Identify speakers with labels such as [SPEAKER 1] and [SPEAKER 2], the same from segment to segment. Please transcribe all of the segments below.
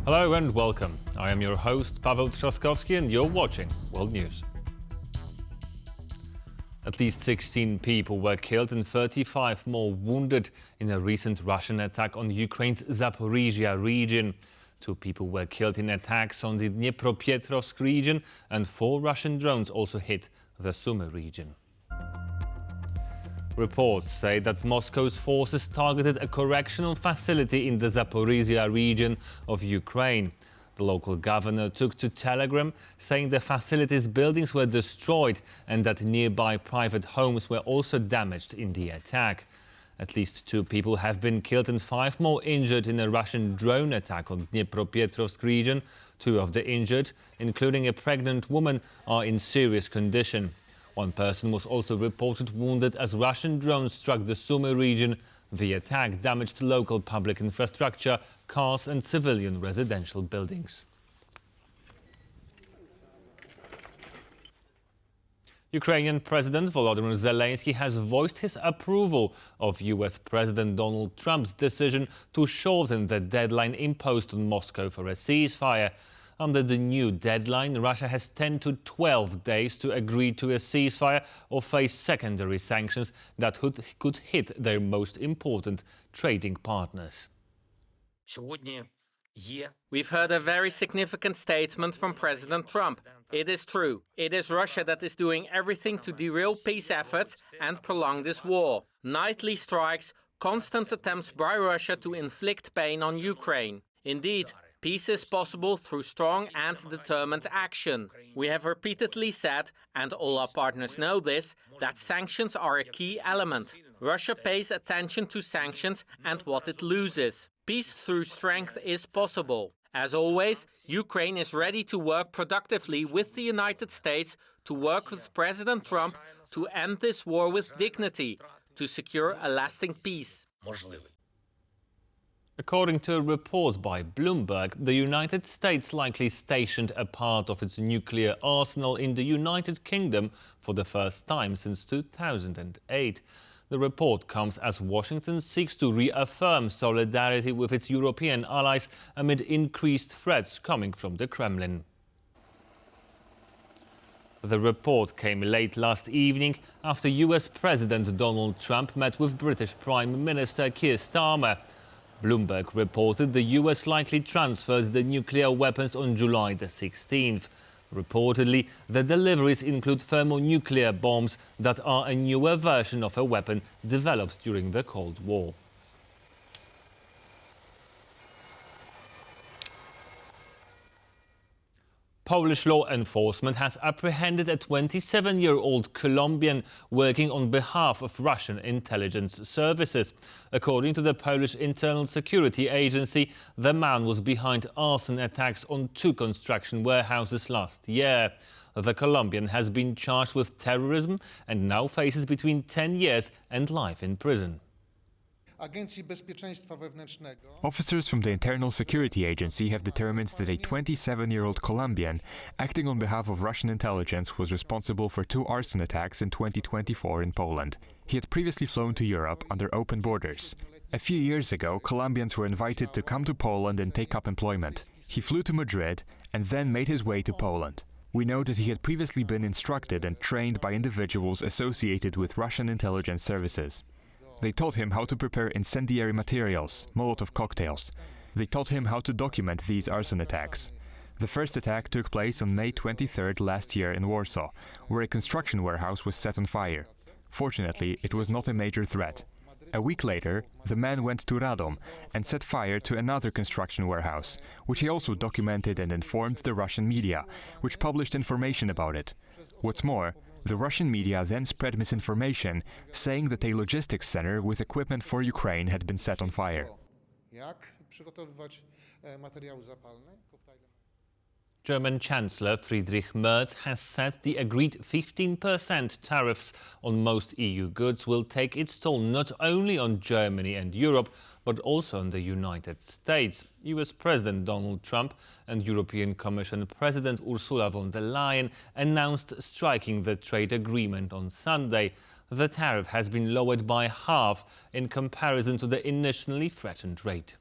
[SPEAKER 1] Hello and welcome. I am your host, Paweł Trzaskowski, and you're watching World News. At least 16 people were killed and 35 more wounded in a recent Russian attack on Ukraine's Zaporizhzhia region. 2 people were killed in attacks on the Dnipropetrovsk region, and 4 Russian drones also hit the Sumy region. Reports say that Moscow's forces targeted a correctional facility in the Zaporizhzhia region of Ukraine. The local governor took to Telegram, saying the facility's buildings were destroyed and that nearby private homes were also damaged in the attack. At least 2 people have been killed and 5 more injured in a Russian drone attack on Dnipropetrovsk region. 2 of the injured, including a pregnant woman, are in serious condition. 1 person was also reported wounded as Russian drones struck the Sumy region. The attack damaged local public infrastructure, cars and civilian residential buildings. Ukrainian President Volodymyr Zelensky has voiced his approval of US President Donald Trump's decision to shorten the deadline imposed on Moscow for a ceasefire. Under the new deadline, Russia has 10 to 12 days to agree to a ceasefire or face secondary sanctions that could hit their most important trading partners.
[SPEAKER 2] We've heard a very significant statement from President Trump. It is true. It is Russia that is doing everything to derail peace efforts and prolong this war. Nightly strikes, constant attempts by Russia to inflict pain on Ukraine. Indeed, peace is possible through strong and determined action. We have repeatedly said, and all our partners know this, that sanctions are a key element. Russia pays attention to sanctions and what it loses. Peace through strength is possible. As always, Ukraine is ready to work productively with the United States to work with President Trump to end this war with dignity, to secure a lasting peace.
[SPEAKER 1] According to a report by Bloomberg, the United States likely stationed a part of its nuclear arsenal in the United Kingdom for the first time since 2008. The report comes as Washington seeks to reaffirm solidarity with its European allies amid increased threats coming from the Kremlin. The report came late last evening after US President Donald Trump met with British Prime Minister Keir Starmer. Bloomberg reported the US likely transferred the nuclear weapons on July the 16th. Reportedly, the deliveries include thermonuclear bombs that are a newer version of a weapon developed during the Cold War. Polish law enforcement has apprehended a 27-year-old Colombian working on behalf of Russian intelligence services. According to the Polish Internal Security Agency, the man was behind arson attacks on 2 construction warehouses last year. The Colombian has been charged with terrorism and now faces between 10 years and life in prison.
[SPEAKER 3] Officers from the Internal Security Agency have determined that a 27-year-old Colombian, acting on behalf of Russian intelligence, was responsible for 2 arson attacks in 2024 in Poland. He had previously flown to Europe under open borders. A few years ago, Colombians were invited to come to Poland and take up employment. He flew to Madrid and then made his way to Poland. We know that he had previously been instructed and trained by individuals associated with Russian intelligence services. They taught him how to prepare incendiary materials, Molotov cocktails. They taught him how to document these arson attacks. The first attack took place on May 23rd last year in Warsaw, where a construction warehouse was set on fire. Fortunately, it was not a major threat. A week later, the man went to Radom and set fire to another construction warehouse, which he also documented and informed the Russian media, which published information about it. What's more, the Russian media then spread misinformation, saying that a logistics center with equipment for Ukraine had been set on fire.
[SPEAKER 1] German Chancellor Friedrich Merz has said the agreed 15% tariffs on most EU goods will take its toll not only on Germany and Europe, but also on the United States. US President Donald Trump and European Commission President Ursula von der Leyen announced striking the trade agreement on Sunday. The tariff has been lowered by half in comparison to the initially threatened rate.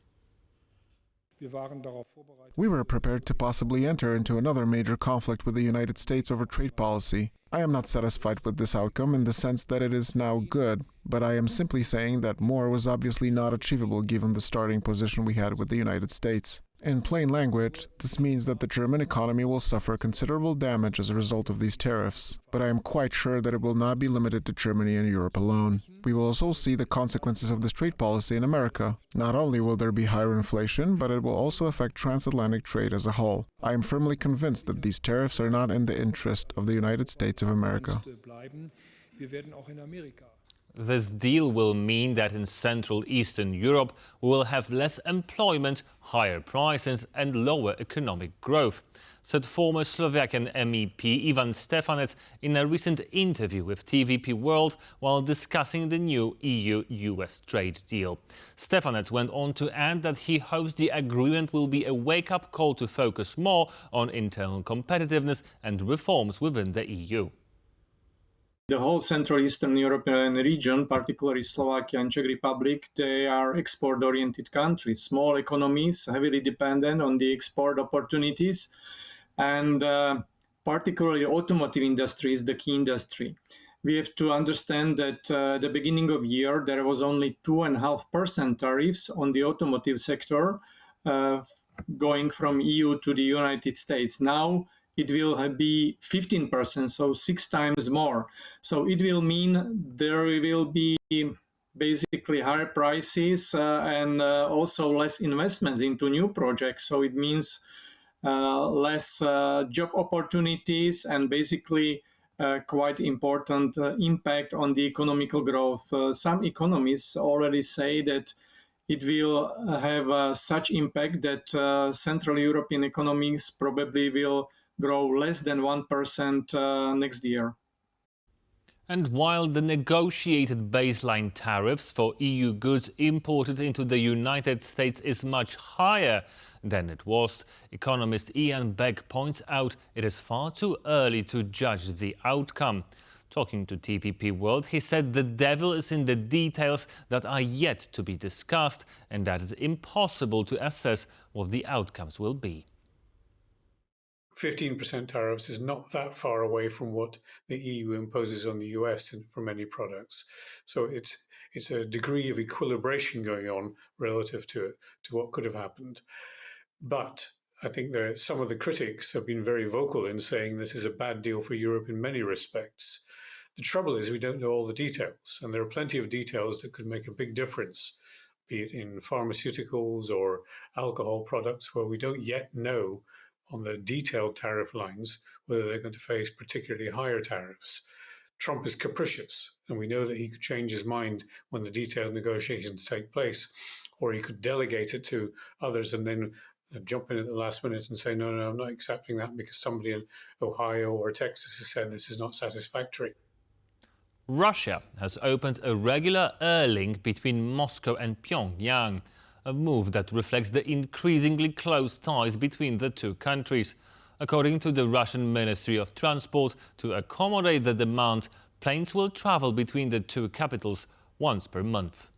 [SPEAKER 4] We were prepared to possibly enter into another major conflict with the United States over trade policy. I am not satisfied with this outcome in the sense that it is now good, but I am simply saying that more was obviously not achievable given the starting position we had with the United States. In plain language, this means that the German economy will suffer considerable damage as a result of these tariffs, but I am quite sure that it will not be limited to Germany and Europe alone. We will also see the consequences of this trade policy in America. Not only will there be higher inflation, but it will also affect transatlantic trade as a whole. I am firmly convinced that these tariffs are not in the interest of the United States of America.
[SPEAKER 1] This deal will mean that in Central Eastern Europe we will have less employment, higher prices and lower economic growth, said former Slovakian MEP Ivan Stefanec in a recent interview with TVP World while discussing the new EU-US trade deal. Stefanec went on to add that he hopes the agreement will be a wake-up call to focus more on internal competitiveness and reforms within the EU.
[SPEAKER 5] The whole Central Eastern European region, particularly Slovakia and Czech Republic, they are export-oriented countries, small economies, heavily dependent on the export opportunities, and particularly automotive industry is the key industry. We have to understand that at the beginning of the year, there was only 2.5% tariffs on the automotive sector going from EU to the United States. Now, it will be 15%, so 6 times more. So it will mean there will be basically higher prices and also less investments into new projects. So it means less job opportunities and basically quite important impact on the economical growth. Some economists already say that it will have such impact that Central European economies probably will grow less than 1% next year.
[SPEAKER 1] And while the negotiated baseline tariffs for EU goods imported into the United States is much higher than it was, economist Ian Beck points out it is far too early to judge the outcome. Talking to TVP World, he said the devil is in the details that are yet to be discussed and that it's impossible to assess what the outcomes will be.
[SPEAKER 6] 15% tariffs is not that far away from what the EU imposes on the US for many products. So it's a degree of equilibration going on relative to what could have happened. But I think some of the critics have been very vocal in saying this is a bad deal for Europe in many respects. The trouble is we don't know all the details, and there are plenty of details that could make a big difference, be it in pharmaceuticals or alcohol products, where we don't yet know on the detailed tariff lines whether they're going to face particularly higher tariffs. Trump is capricious, and we know that he could change his mind when the detailed negotiations take place, or he could delegate it to others and then jump in at the last minute and say, no, I'm not accepting that because somebody in Ohio or Texas has said this is not satisfactory.
[SPEAKER 1] Russia has opened a regular air link between Moscow and Pyongyang, a move that reflects the increasingly close ties between the two countries. According to the Russian Ministry of Transport, to accommodate the demand, planes will travel between the two capitals once per month.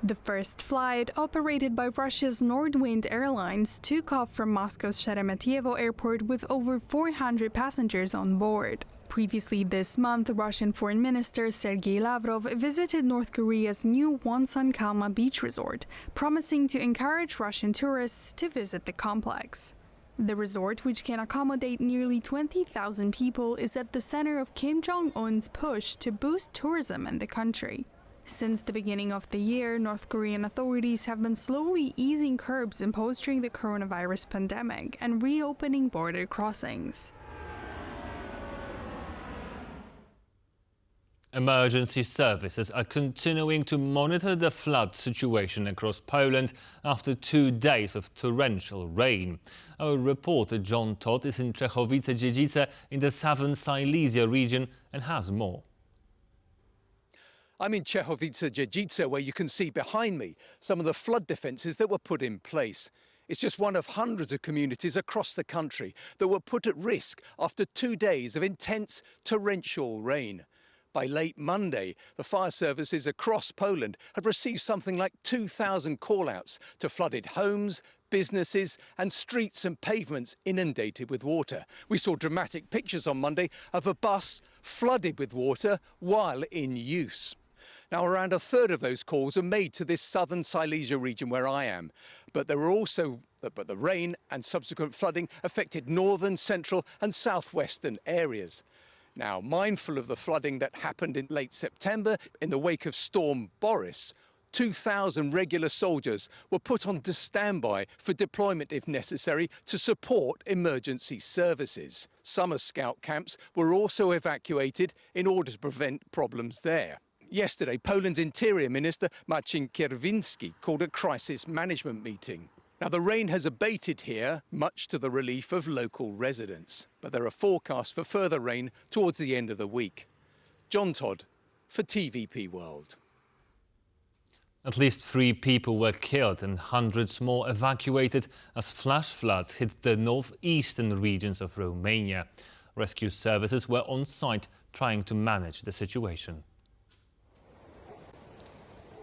[SPEAKER 7] The first flight, operated by Russia's Nordwind Airlines, took off from Moscow's Sheremetyevo airport with over 400 passengers on board. Previously this month, Russian Foreign Minister Sergei Lavrov visited North Korea's new Wonsan Kalma beach resort, promising to encourage Russian tourists to visit the complex. The resort, which can accommodate nearly 20,000 people, is at the center of Kim Jong-un's push to boost tourism in the country. Since the beginning of the year, North Korean authorities have been slowly easing curbs imposed during the coronavirus pandemic and reopening border crossings.
[SPEAKER 1] Emergency services are continuing to monitor the flood situation across Poland after 2 days of torrential rain. Our reporter John Todd is in Czechowice-Dziedzice in the southern Silesia region and has more.
[SPEAKER 8] I'm in Czechowice-Dziedzice, where you can see behind me some of the flood defences that were put in place. It's just one of hundreds of communities across the country that were put at risk after 2 days of intense torrential rain. By late Monday, the fire services across Poland had received something like 2,000 call-outs to flooded homes, businesses and streets and pavements inundated with water. We saw dramatic pictures on Monday of a bus flooded with water while in use. Now, around a third of those calls are made to this southern Silesia region where I am. But the rain and subsequent flooding affected northern, central and southwestern areas. Now, mindful of the flooding that happened in late September in the wake of Storm Boris, 2,000 regular soldiers were put on standby for deployment if necessary to support emergency services. Summer scout camps were also evacuated in order to prevent problems there. Yesterday, Poland's Interior Minister Marcin Kierwiński called a crisis management meeting. Now, the rain has abated here, much to the relief of local residents. But there are forecasts for further rain towards the end of the week. John Todd for TVP World.
[SPEAKER 1] At least 3 people were killed and hundreds more evacuated as flash floods hit the northeastern regions of Romania. Rescue services were on site trying to manage the situation.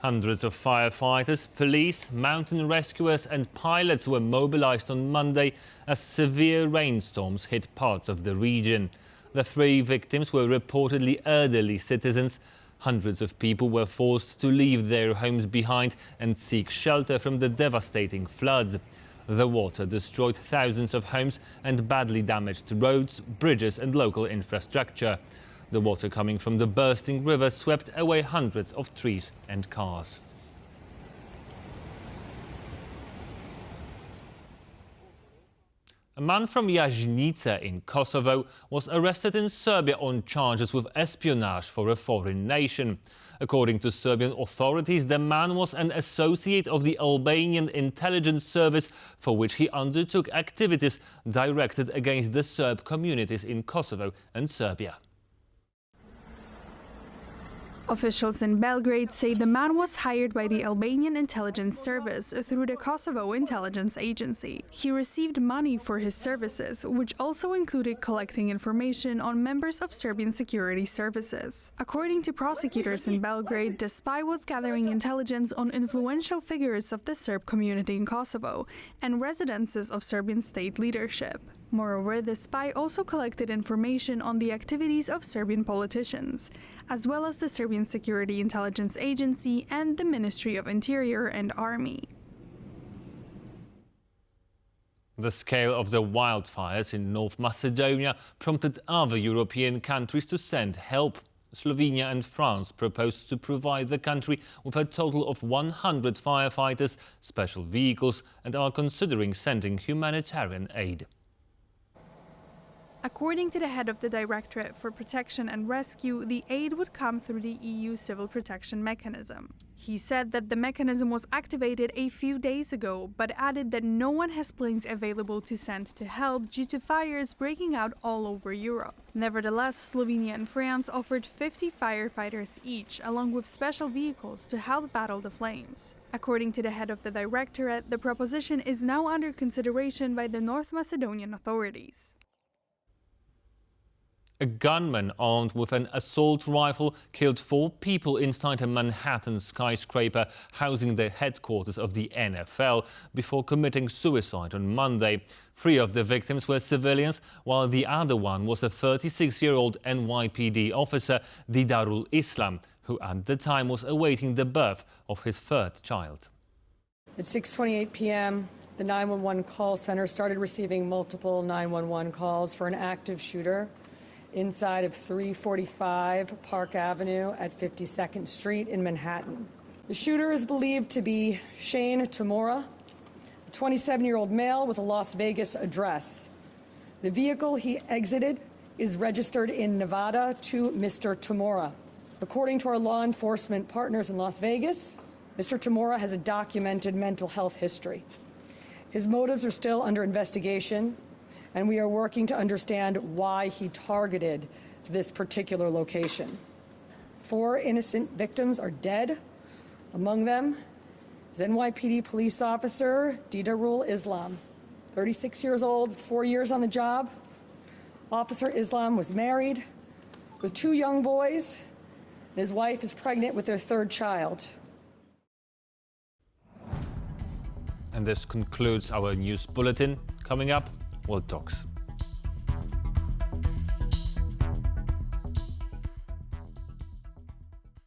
[SPEAKER 1] Hundreds of firefighters, police, mountain rescuers and pilots were mobilized on Monday as severe rainstorms hit parts of the region. The 3 victims were reportedly elderly citizens. Hundreds of people were forced to leave their homes behind and seek shelter from the devastating floods. The water destroyed thousands of homes and badly damaged roads, bridges and local infrastructure. The water coming from the bursting river swept away hundreds of trees and cars. A man from Jaźnice in Kosovo was arrested in Serbia on charges with espionage for a foreign nation. According to Serbian authorities, the man was an associate of the Albanian intelligence service, for which he undertook activities directed against the Serb communities in Kosovo and Serbia.
[SPEAKER 7] Officials in Belgrade say the man was hired by the Albanian intelligence service through the Kosovo intelligence agency. He received money for his services, which also included collecting information on members of Serbian security services. According to prosecutors in Belgrade, the spy was gathering intelligence on influential figures of the Serb community in Kosovo and residences of Serbian state leadership. Moreover, the spy also collected information on the activities of Serbian politicians, as well as the Serbian Security Intelligence Agency and the Ministry of Interior and Army.
[SPEAKER 1] The scale of the wildfires in North Macedonia prompted other European countries to send help. Slovenia and France proposed to provide the country with a total of 100 firefighters, special vehicles, and are considering sending humanitarian aid.
[SPEAKER 7] According to the head of the Directorate for Protection and Rescue, the aid would come through the EU Civil Protection Mechanism. He said that the mechanism was activated a few days ago, but added that no one has planes available to send to help due to fires breaking out all over Europe. Nevertheless, Slovenia and France offered 50 firefighters each, along with special vehicles to help battle the flames. According to the head of the Directorate, the proposition is now under consideration by the North Macedonian authorities.
[SPEAKER 1] A gunman armed with an assault rifle killed 4 people inside a Manhattan skyscraper housing the headquarters of the NFL before committing suicide on Monday. 3 of the victims were civilians, while the other one was a 36-year-old NYPD officer, Didarul Islam, who at the time was awaiting the birth of his 3rd child.
[SPEAKER 9] At 6:28 p.m., the 911 call center started receiving multiple 911 calls for an active shooter inside of 345 Park Avenue at 52nd Street in Manhattan. The shooter is believed to be Shane Tamora, a 27-year-old male with a Las Vegas address. The vehicle he exited is registered in Nevada to Mr. Tamora. According to our law enforcement partners in Las Vegas, Mr. Tamora has a documented mental health history. His motives are still under investigation, and we are working to understand why he targeted this particular location. 4 innocent victims are dead. Among them is NYPD police officer Didarul Islam, 36 years old, 4 years on the job. Officer Islam was married with 2 young boys His wife is pregnant with their third child.
[SPEAKER 1] And this concludes our news bulletin. Coming up, World Talks.